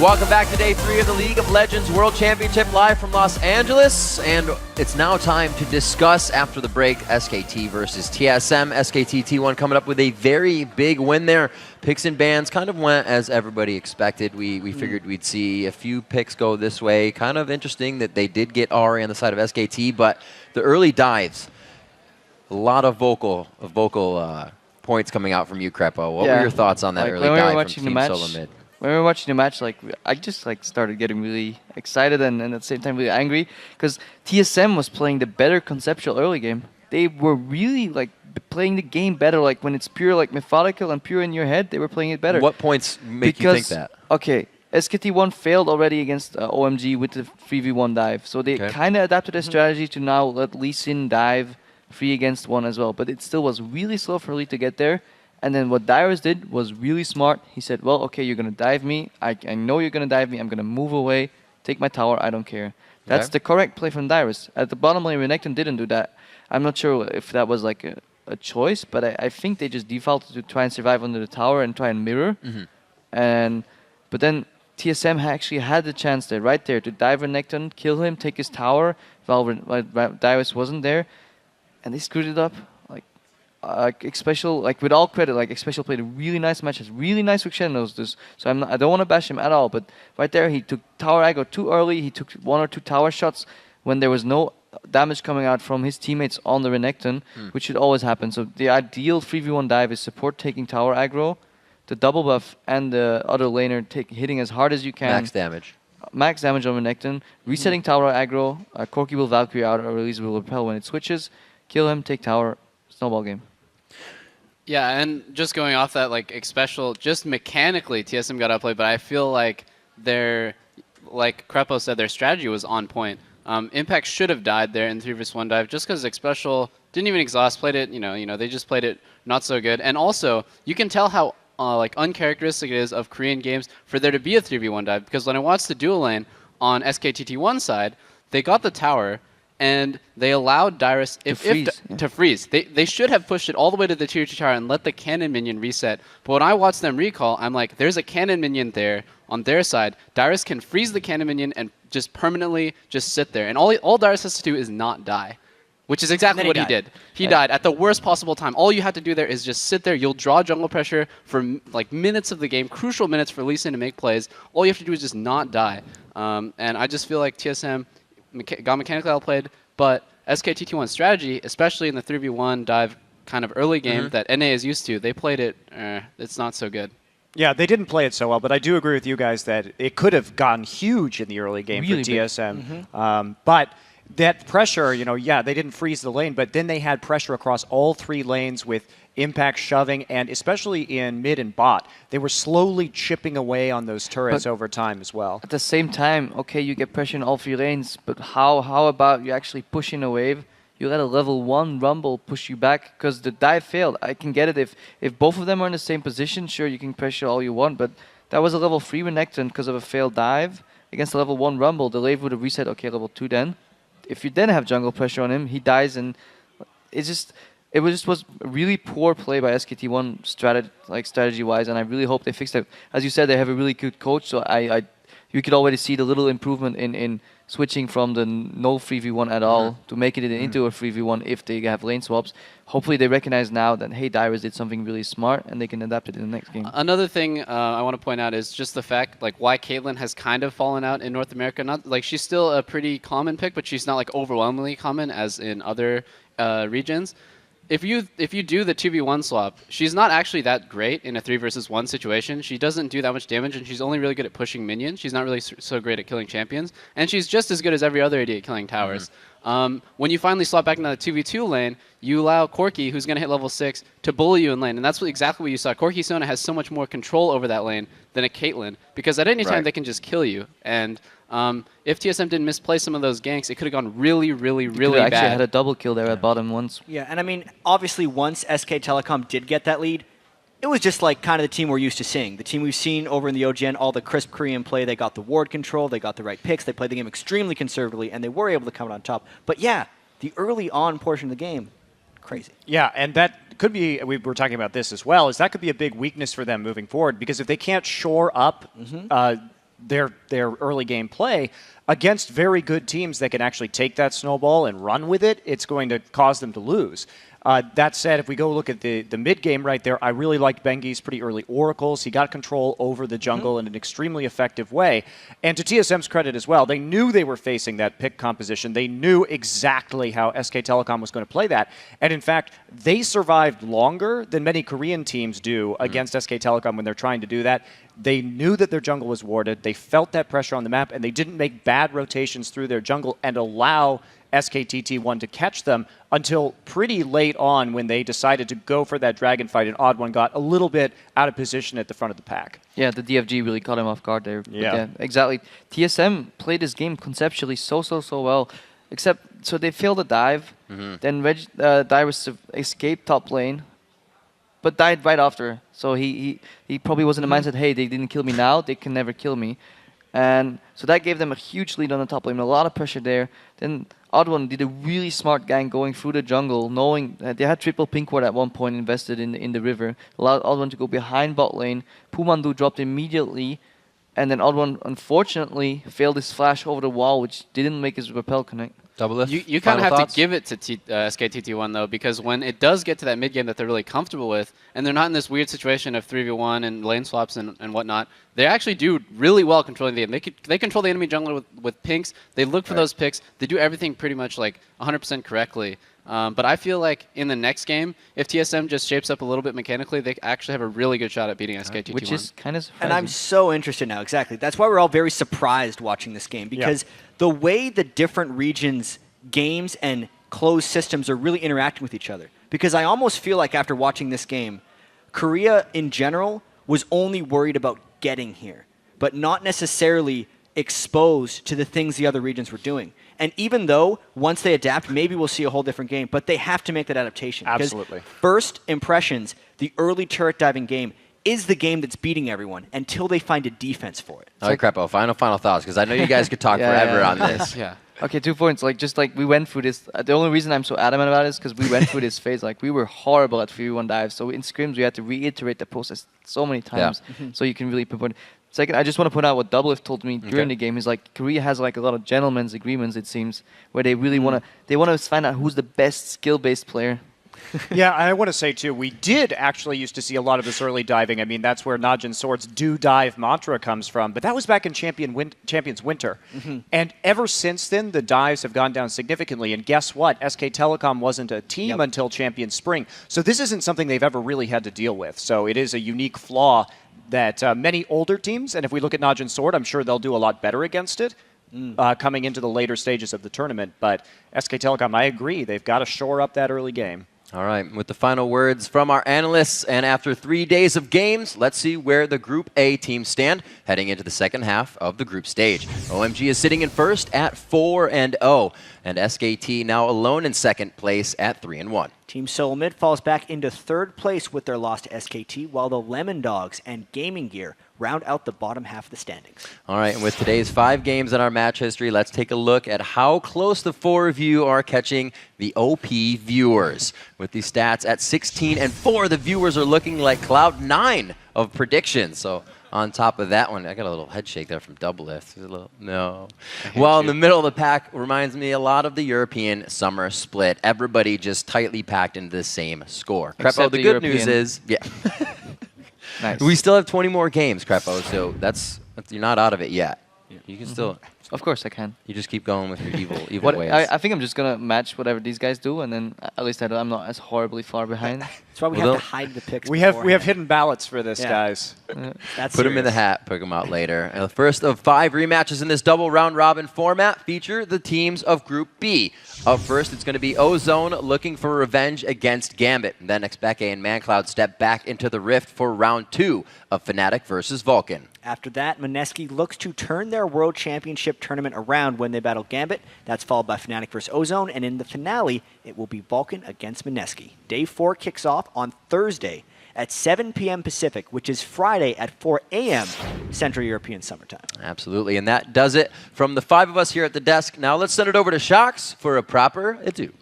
Welcome back to day 3 of the League of Legends World Championship live from Los Angeles. And it's now time to discuss, after the break, SKT versus TSM. SKT T1 coming up with a very big win there. Picks and bans kind of went as everybody expected. We figured we'd see a few picks go this way. Kind of interesting that they did get Ari on the side of SKT, but the early dives, a lot of vocal points coming out from you, Crepo. What were your thoughts on that early dive from Team Solo Mid? When we were watching the match, I just started getting really excited and at the same time really angry because TSM was playing the better conceptual early game. They were really playing the game better. Like when it's pure methodical and pure in your head, they were playing it better. What points make you think that? Okay, SKT1 failed already against OMG with the 3v1 dive. So they kind of adapted their strategy to now let Lee Sin dive 3 against 1 as well. But it still was really slow for Lee to get there. And then what Dyrus did was really smart. He said, well, okay, you're going to dive me. I know you're going to dive me. I'm going to move away, take my tower. I don't care. That's the correct play from Dyrus. At the bottom lane, Renekton didn't do that. I'm not sure if that was like a choice, but I think they just defaulted to try and survive under the tower and try and mirror. But then TSM actually had the chance there, right there, to dive Renekton, kill him, take his tower while Dyrus wasn't there. And they screwed it up. Xpecial, with all credit, Xpecial played a really nice match, has really nice hook shadows. So I don't want to bash him at all, but right there he took tower aggro too early. He took 1 or 2 tower shots when there was no damage coming out from his teammates on the Renekton, which should always happen. So the ideal 3v1 dive is support taking tower aggro, the double buff, and the other laner hitting as hard as you can. Max damage on Renekton, resetting tower aggro. Corki will Valkyrie out, or Elise will repel when it switches. Kill him, take tower, snowball game. Yeah, and just going off that, Xpecial, just mechanically, TSM got outplayed, but I feel like like Crepo said, their strategy was on point. Impact should have died there in 3v1 dive, just because Xpecial didn't even exhaust, played it, they just played it not so good. And also, you can tell how uncharacteristic it is of Korean games for there to be a 3v1 dive, because when I watched the dual lane on SKTT1 side, they got the tower, and they allowed Dyrus to freeze. They should have pushed it all the way to the tier 2 tower and let the cannon minion reset. But when I watched them recall, I'm like, there's a cannon minion there on their side. Dyrus can freeze the cannon minion and just permanently just sit there. And all Dyrus has to do is not die, which is exactly what he did. He died at the worst possible time. All you have to do there is just sit there. You'll draw jungle pressure for minutes of the game, crucial minutes for Lee Sin to make plays. All you have to do is just not die. And I just feel like TSM got mechanically outplayed, but SKT1's strategy, especially in the 3v1 dive kind of early game that NA is used to, they played it, it's not so good. Yeah, they didn't play it so well, but I do agree with you guys that it could have gotten huge in the early game for TSM. But that pressure, they didn't freeze the lane, but then they had pressure across all 3 lanes with Impact shoving, and especially in mid and bot, they were slowly chipping away on those turrets over time as well. At the same time, okay, you get pressure in all 3 lanes, but how about you actually pushing a wave? You let a level 1 Rumble push you back, because the dive failed. I can get it if both of them are in the same position, sure, you can pressure all you want, but that was a level 3 Renekton because of a failed dive against a level 1 Rumble. The wave would have reset, okay, level 2 then. If you then have jungle pressure on him, he dies, and it was really poor play by SKT1 strategy-wise, and I really hope they fix that. As you said, they have a really good coach, so you could already see the little improvement in switching from the no 3v1 at all to make it into a 3v1 if they have lane swaps. Hopefully they recognize now that, hey, Dyrus did something really smart, and they can adapt it in the next game. Another thing I want to point out is just the fact why Caitlyn has kind of fallen out in North America. Not she's still a pretty common pick, but she's not overwhelmingly common as in other regions. If you do the 2v1 swap, she's not actually that great in a 3 versus 1 situation. She doesn't do that much damage, and she's only really good at pushing minions. She's not really so great at killing champions, and she's just as good as every other AD at killing towers. When you finally swap back into the 2v2 lane, you allow Corki, who's going to hit level 6, to bully you in lane, and that's exactly what you saw. Corki Sona has so much more control over that lane than a Caitlyn, because at any time they can just kill you. And if TSM didn't misplay some of those ganks, it could have gone really, really, really bad. Actually had a double kill there at bottom once. Yeah, and I mean, obviously once SK Telecom did get that lead, it was just kind of the team we're used to seeing. The team we've seen over in the OGN, all the crisp Korean play. They got the ward control, they got the right picks, they played the game extremely conservatively, and they were able to come out on top. But yeah, the early on portion of the game, crazy. Yeah, and that could be, we were talking about this as well, is that could be a big weakness for them moving forward, because if they can't shore up their early game play against very good teams that can actually take that snowball and run with it, it's going to cause them to lose. That said, if we go look at the mid game right there, I really liked Bengi's pretty early oracles. He got control over the jungle in an extremely effective way. And to TSM's credit as well, they knew they were facing that pick composition. They knew exactly how SK Telecom was going to play that. And in fact, they survived longer than many Korean teams do against SK Telecom when they're trying to do that. They knew that their jungle was warded. They felt that pressure on the map, and they didn't make bad rotations through their jungle and allow SKTT1 to catch them until pretty late on when they decided to go for that dragon fight, and Odd1 got a little bit out of position at the front of the pack. Yeah, the DFG really caught him off guard there. Yeah, exactly. TSM played this game conceptually so well, except so they failed a dive, then Dyrus escaped top lane, but died right after. So he probably was in the mindset, hey, they didn't kill me now, they can never kill me. And so that gave them a huge lead on the top lane, a lot of pressure there. Then Odd1 did a really smart gank going through the jungle, knowing that they had triple pink ward at one point invested in the river. Allowed Odd1 to go behind bot lane. Pumandu dropped immediately, and then Odd1 unfortunately failed his flash over the wall, which didn't make his rappel connect. You kind of have to give it to SKTT1 though, because when it does get to that mid game that they're really comfortable with, and they're not in this weird situation of 3v1 and lane swaps and whatnot, they actually do really well controlling the game. They control the enemy jungler with pinks. They look for those picks. They do everything pretty much like 100% correctly. But I feel like in the next game, if TSM just shapes up a little bit mechanically, they actually have a really good shot at beating SKTT1. Which is kind of surprising. And I'm so interested now, exactly. That's why we're all very surprised watching this game, because the way the different regions' games and closed systems are really interacting with each other. Because I almost feel like after watching this game, Korea in general was only worried about getting here, but not necessarily exposed to the things the other regions were doing. And even though once they adapt, maybe we'll see a whole different game, but they have to make that adaptation. Absolutely. First impressions, the early turret diving game is the game that's beating everyone until they find a defense for it. All right, Crepo, final thoughts, because I know you guys could talk forever on this. Okay, 2 points. Just like we went through this. The only reason I'm so adamant about it is because we went through this phase. Like we were horrible at 3v1 dives. So in scrims, we had to reiterate the process so many times, so you can really pinpoint. Second, I just want to point out what Doublelift told me during the game. He's like, Korea has like a lot of gentlemen's agreements, it seems, where they really want to find out who's the best skill-based player. Yeah, I want to say, too, we did actually used to see a lot of this early diving. I mean, that's where Najin Sword's do dive mantra comes from. But that was back in Champions Winter. And ever since then, the dives have gone down significantly. And guess what? SK Telecom wasn't a team until Champions Spring. So this isn't something they've ever really had to deal with. So it is a unique flaw that many older teams, and if we look at Najin Sword, I'm sure they'll do a lot better against it coming into the later stages of the tournament. But SK Telecom, I agree, they've got to shore up that early game. All right, with the final words from our analysts, and after 3 days of games, let's see where the Group A teams stand heading into the second half of the group stage. OMG is sitting in first at 4-0, and SKT now alone in second place at 3-1. Team Seoul Mid falls back into third place with their loss to SKT, while the Lemon Dogs and Gaming Gear round out the bottom half of the standings. All right, and with today's 5 games in our match history, let's take a look at how close the 4 of you are catching the OP viewers. With these stats at 16-4, the viewers are looking like Cloud9 of predictions. So on top of that one, I got a little head shake there from Doublelift. No. Well, in the middle of the pack reminds me a lot of the European summer split. Everybody just tightly packed into the same score. Crepo, the good news is, Nice. we still have 20 more games, Crepo, so you're not out of it yet. You can still... Of course I can. You just keep going with your evil ways. I think I'm just going to match whatever these guys do, and then at least I'm not as horribly far behind. That's why we have to hide the picks. We have hidden ballots for this, guys. That's Put them in the hat, pick them out later. And the first of 5 rematches in this double round-robin format feature the teams of Group B. Up first, it's going to be Ozone looking for revenge against Gambit. And then Xpeke and ManCloud step back into the Rift for round 2 of Fnatic versus Vulcan. After that, Mineski looks to turn their World Championship tournament around when they battle Gambit. That's followed by Fnatic versus Ozone, and in the finale, it will be Vulcan against Mineski. Day 4 kicks off on Thursday at 7 p.m. Pacific, which is Friday at 4 a.m. Central European Summertime. Absolutely, and that does it from the 5 of us here at the desk. Now let's send it over to Shox for a proper adieu.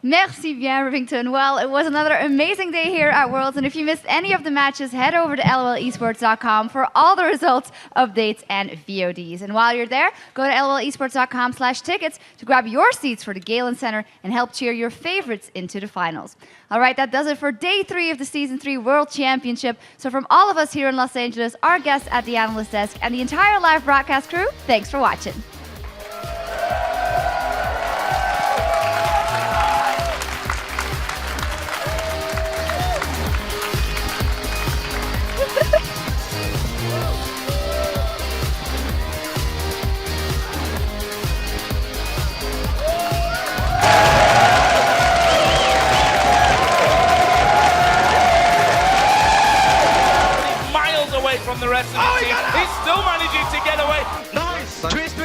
Merci bien, Rivington. Well, it was another amazing day here at Worlds, and if you missed any of the matches, head over to lolesports.com for all the results, updates, and VODs. And while you're there, go to lolesports.com/tickets to grab your seats for the Galen Center and help cheer your favorites into the finals. All right, that does it for day 3 of the Season 3 World Championship. So from all of us here in Los Angeles, our guests at the analyst desk, and the entire live broadcast crew, thanks for watching. From the rest of the team. He's still managing to get away. Nice! Twist!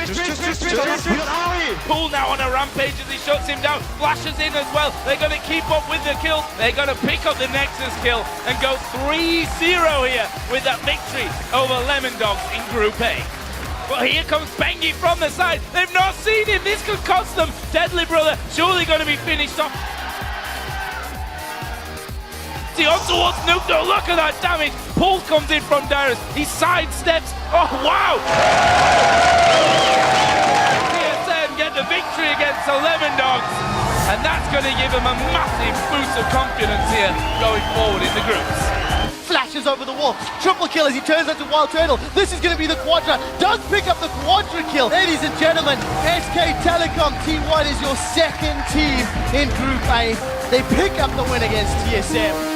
Poole now on a rampage as he shuts him down. Flashes in as well. They're going to keep up with the kills. They're going to pick up the Nexus kill and go 3-0 here with that victory over Lemon Dogs in Group A. But here comes Bengi from the side. They've not seen him. This could cost them. Deadly Brother surely going to be finished off. On towards Nuke, though. Look at that damage. Poole comes in from Darius. He sidesteps. Oh, wow! TSM get the victory against the Lemon Dogs. And that's going to give him a massive boost of confidence here going forward in the groups. Flashes over the wall. Triple kill as he turns into Wild Turtle. This is going to be the Quadra. Does pick up the Quadra kill. Ladies and gentlemen, SK Telecom T1 is your second team in Group A. They pick up the win against TSM.